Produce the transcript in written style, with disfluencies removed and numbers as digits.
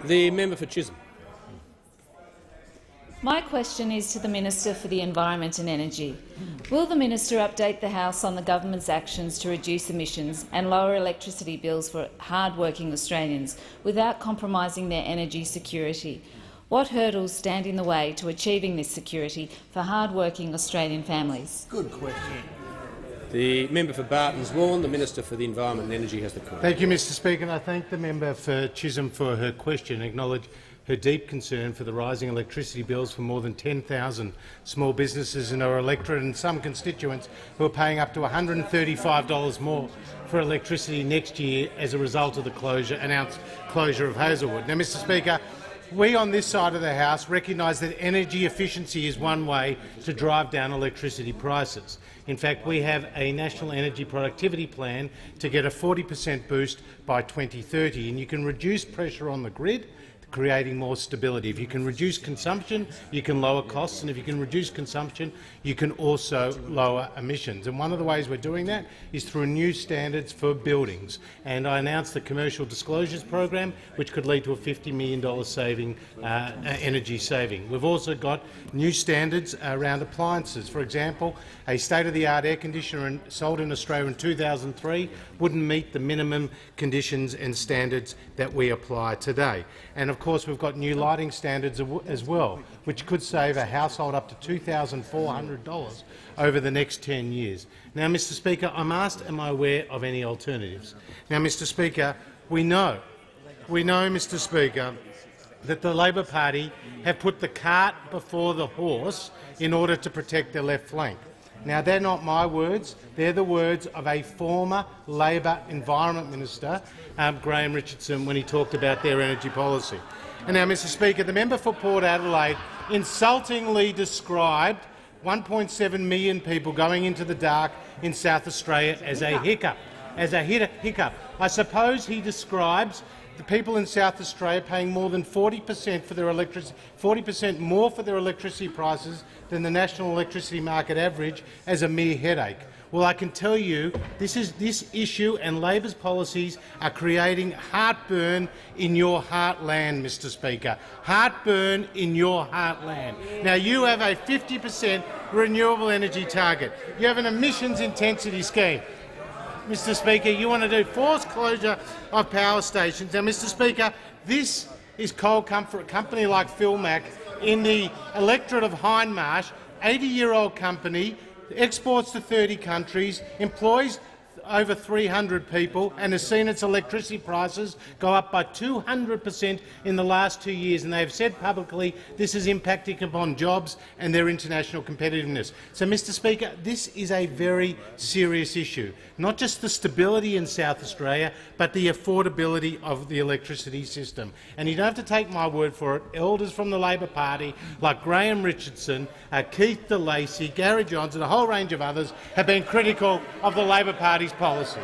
The member for Chisholm. My question is to the Minister for the Environment and Energy. Will the Minister update the House on the government's actions to reduce emissions and lower electricity bills for hard-working Australians without compromising their energy security? What hurdles stand in the way to achieving this security for hard-working Australian families? Good question. The member for Bartons Warren, the Minister for the Environment and Energy, has the call. Thank you, Mr Speaker. And I thank the member for Chisholm for her question and acknowledge her deep concern for the rising electricity bills for more than 10,000 small businesses in our electorate and some constituents who are paying up to $135 more for electricity next year as a result of the announced closure of Hazelwood. Now, Mr Speaker, we on this side of the House recognise that energy efficiency is one way to drive down electricity prices. In fact, we have a National Energy Productivity Plan to get a 40% boost by 2030, and you can reduce pressure on the grid, creating more stability. If you can reduce consumption, you can lower costs, and if you can reduce consumption, you can also lower emissions. And one of the ways we're doing that is through new standards for buildings. And I announced the Commercial Disclosures Program, which could lead to a $50 million energy saving. We've also got new standards around appliances. For example, a state-of-the-art air conditioner sold in Australia in 2003 wouldn't meet the minimum conditions and standards that we apply today. And of course, we've got new lighting standards as well, which could save a household up to $2,400 over the next 10 years. Now, Mr Speaker, I'm asked, am I aware of any alternatives? Now, Mr Speaker, we know, Mr Speaker, that the Labor Party have put the cart before the horse in order to protect their left flank. Now, they're not my words. They're the words of a former Labor Environment Minister, Graham Richardson, when he talked about their energy policy. And now, Mr Speaker, the member for Port Adelaide insultingly described 1.7 million people going into the dark in South Australia as a hiccup. I suppose he describes the people in South Australia paying more than 40% for their electricity, 40% more for their electricity prices than the national electricity market average as a mere headache. Well, I can tell you this issue and Labor's policies are creating heartburn in your heartland, Mr Speaker. Heartburn in your heartland. Now, you have a 50% renewable energy target. You have an emissions intensity scheme. Mr Speaker, you want to do forced closure of power stations. Now, Mr Speaker, this is cold comfort. A company like Philmac in the electorate of Hindmarsh, 80-year-old company, exports to 30 countries, employs over 300 people and has seen its electricity prices go up by 200% in the last 2 years, and they have said publicly this is impacting upon jobs and their international competitiveness. So, Mr Speaker, this is a very serious issue, not just the stability in South Australia, but the affordability of the electricity system. And you don't have to take my word for it. Elders from the Labor Party, like Graham Richardson, Keith de Lacey, Gary Johnson, a whole range of others, have been critical of the Labor Party's policy.